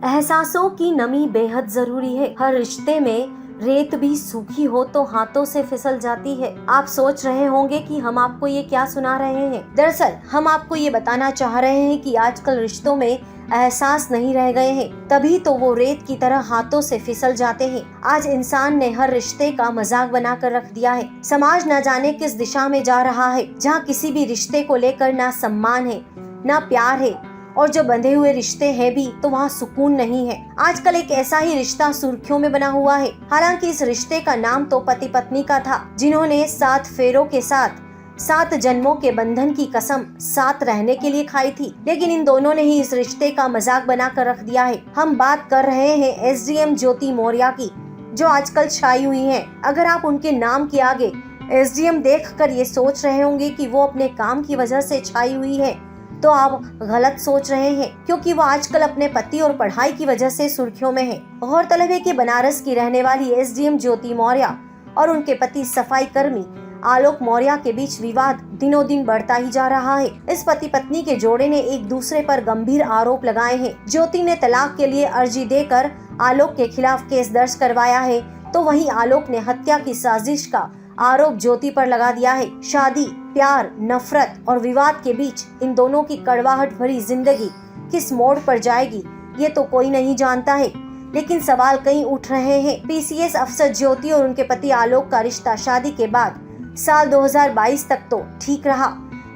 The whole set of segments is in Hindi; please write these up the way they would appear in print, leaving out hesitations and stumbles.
एहसासों की नमी बेहद जरूरी है। हर रिश्ते में रेत भी सूखी हो तो हाथों से फिसल जाती है। आप सोच रहे होंगे कि हम आपको ये क्या सुना रहे हैं। दरअसल हम आपको ये बताना चाह रहे हैं कि आजकल रिश्तों में एहसास नहीं रह गए हैं, तभी तो वो रेत की तरह हाथों से फिसल जाते हैं। आज इंसान ने हर रिश्ते का मजाक बनाकर रख दिया है। समाज न जाने किस दिशा में जा रहा है, जहाँ किसी भी रिश्ते को लेकर ना सम्मान है, ना प्यार है, और जो बंधे हुए रिश्ते हैं भी तो वहाँ सुकून नहीं है। आजकल एक ऐसा ही रिश्ता सुर्खियों में बना हुआ है। हालांकि इस रिश्ते का नाम तो पति पत्नी का था, जिन्होंने 7 फेरों के साथ 7 जन्मों के बंधन की कसम साथ रहने के लिए खाई थी, लेकिन इन दोनों ने ही इस रिश्ते का मजाक बनाकर रख दिया है। हम बात कर रहे हैं एसडीएम ज्योति मौर्य की, जो आजकल छाई हुई है। अगर आप उनके नाम के आगे एसडीएम देखकर ये सोच रहे होंगे कि वो अपने काम की वजह से छाई हुई है, तो आप गलत सोच रहे हैं, क्योंकि वो आजकल अपने पति और पढ़ाई की वजह से सुर्खियों में है। गौरतलब है कि बनारस की रहने वाली एसडीएम ज्योति मौर्य और उनके पति सफाई कर्मी आलोक मौर्य के बीच विवाद दिनों दिन बढ़ता ही जा रहा है। इस पति पत्नी के जोड़े ने एक दूसरे पर गंभीर आरोप लगाए हैं। ज्योति ने तलाक के लिए अर्जी देकर आलोक के खिलाफ केस दर्ज करवाया है, तो वहीं आलोक ने हत्या की साजिश का आरोप ज्योति पर लगा दिया है। शादी, प्यार, नफरत और विवाद के बीच इन दोनों की कड़वाहट भरी जिंदगी किस मोड़ पर जाएगी, ये तो कोई नहीं जानता है, लेकिन सवाल कई उठ रहे हैं। पीसीएस अफसर ज्योति और उनके पति आलोक का रिश्ता शादी के बाद साल 2022 तक तो ठीक रहा,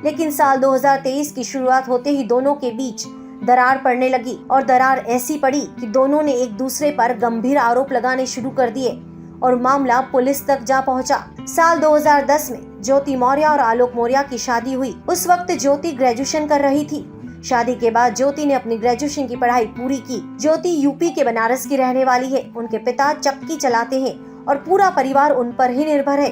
लेकिन साल 2023 की शुरुआत होते ही दोनों के बीच दरार पड़ने लगी, और दरार ऐसी पड़ी कि दोनों ने एक दूसरे पर गंभीर आरोप लगाने शुरू कर दिए और मामला पुलिस तक जा पहुंचा। साल 2010 में ज्योति मौर्य और आलोक मौर्य की शादी हुई। उस वक्त ज्योति ग्रेजुएशन कर रही थी। शादी के बाद ज्योति ने अपनी ग्रेजुएशन की पढ़ाई पूरी की। ज्योति यूपी के बनारस की रहने वाली है। उनके पिता चक्की चलाते हैं और पूरा परिवार उन पर ही निर्भर है।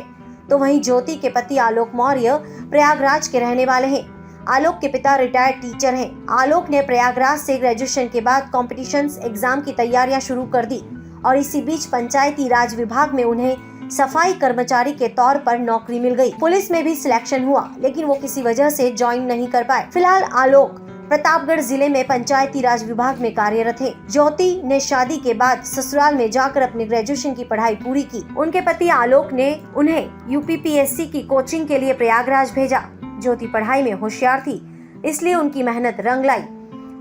तो वहीं ज्योति के पति आलोक मौर्य प्रयागराज के रहने वाले हैं। आलोक के पिता रिटायर्ड टीचर हैं। आलोक ने प्रयागराज से ग्रेजुएशन के बाद कॉम्पिटिशन एग्जाम की तैयारियां शुरू कर दी, और इसी बीच पंचायती राज विभाग में उन्हें सफाई कर्मचारी के तौर पर नौकरी मिल गई। पुलिस में भी सिलेक्शन हुआ, लेकिन वो किसी वजह से ज्वाइन नहीं कर पाए। फिलहाल आलोक प्रतापगढ़ जिले में पंचायती राज विभाग में कार्यरत है। ज्योति ने शादी के बाद ससुराल में जाकर अपनी ग्रेजुएशन की पढ़ाई पूरी की। उनके पति आलोक ने उन्हें यूपीपीएससी की कोचिंग के लिए प्रयागराज भेजा। ज्योति पढ़ाई में होशियार थी, इसलिए उनकी मेहनत रंग लाई।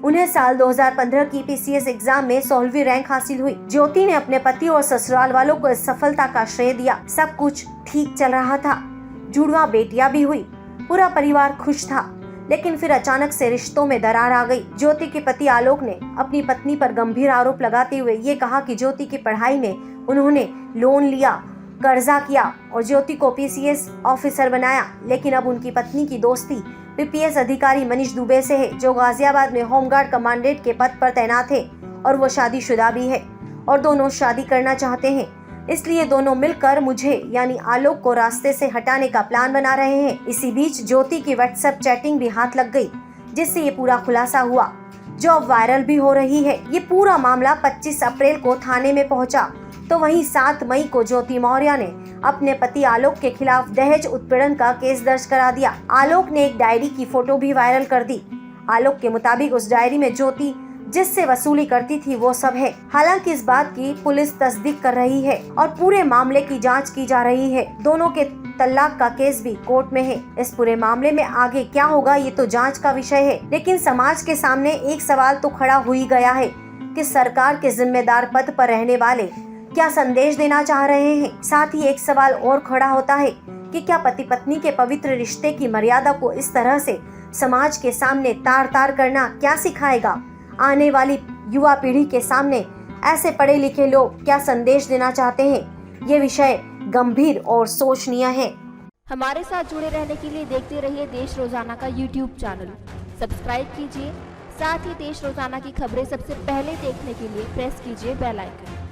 उन्हें साल 2015 की पीसीएस एग्जाम में 16वीं रैंक हासिल हुई। ज्योति ने अपने पति और ससुराल वालों को इस सफलता का श्रेय दिया। सब कुछ ठीक चल रहा था, जुड़वा बेटियां भी हुई, पूरा परिवार खुश था, लेकिन फिर अचानक से रिश्तों में दरार आ गई। ज्योति के पति आलोक ने अपनी पत्नी पर गंभीर आरोप लगाते हुए ये कहा कि ज्योति की पढ़ाई में उन्होंने लोन लिया, कर्जा किया और ज्योति को पीसीएस ऑफिसर बनाया, लेकिन अब उनकी पत्नी की दोस्ती पीपीएस अधिकारी मनीष दुबे से है, जो गाजियाबाद में होमगार्ड कमांडेंट के पद पर तैनात है, और वो शादीशुदा भी है और दोनों शादी करना चाहते हैं। इसलिए दोनों मिलकर मुझे यानी आलोक को रास्ते से हटाने का प्लान बना रहे हैं। इसी बीच ज्योति की व्हाट्सएप चैटिंग भी हाथ लग गई, जिससे ये पूरा खुलासा हुआ, जो अब वायरल भी हो रही है। ये पूरा मामला 25 अप्रैल को थाने में पहुंचा, तो वहीं 7 मई को ज्योति मौर्य ने अपने पति आलोक के खिलाफ दहेज उत्पीड़न का केस दर्ज करा दिया। आलोक ने एक डायरी की फोटो भी वायरल कर दी। आलोक के मुताबिक उस डायरी में ज्योति जिससे वसूली करती थी वो सब है। हालांकि इस बात की पुलिस तस्दीक कर रही है और पूरे मामले की जांच की जा रही है। दोनों के तलाक का केस भी कोर्ट में है। इस पूरे मामले में आगे क्या होगा ये तो जांच का विषय है, लेकिन समाज के सामने एक सवाल तो खड़ा हो ही गया है कि सरकार के जिम्मेदार पद पर रहने वाले क्या संदेश देना चाह रहे हैं। साथ ही एक सवाल और खड़ा होता है कि क्या पति पत्नी के पवित्र रिश्ते की मर्यादा को इस तरह से समाज के सामने तार तार करना क्या सिखाएगा। आने वाली युवा पीढ़ी के सामने ऐसे पढ़े लिखे लोग क्या संदेश देना चाहते हैं, ये विषय गंभीर और सोचनीय है। हमारे साथ जुड़े रहने के लिए देखते रहिए देश रोजाना का यूट्यूब चैनल सब्सक्राइब कीजिए। साथ ही देश रोजाना की खबरें सबसे पहले देखने के लिए प्रेस कीजिए बेल आइकन।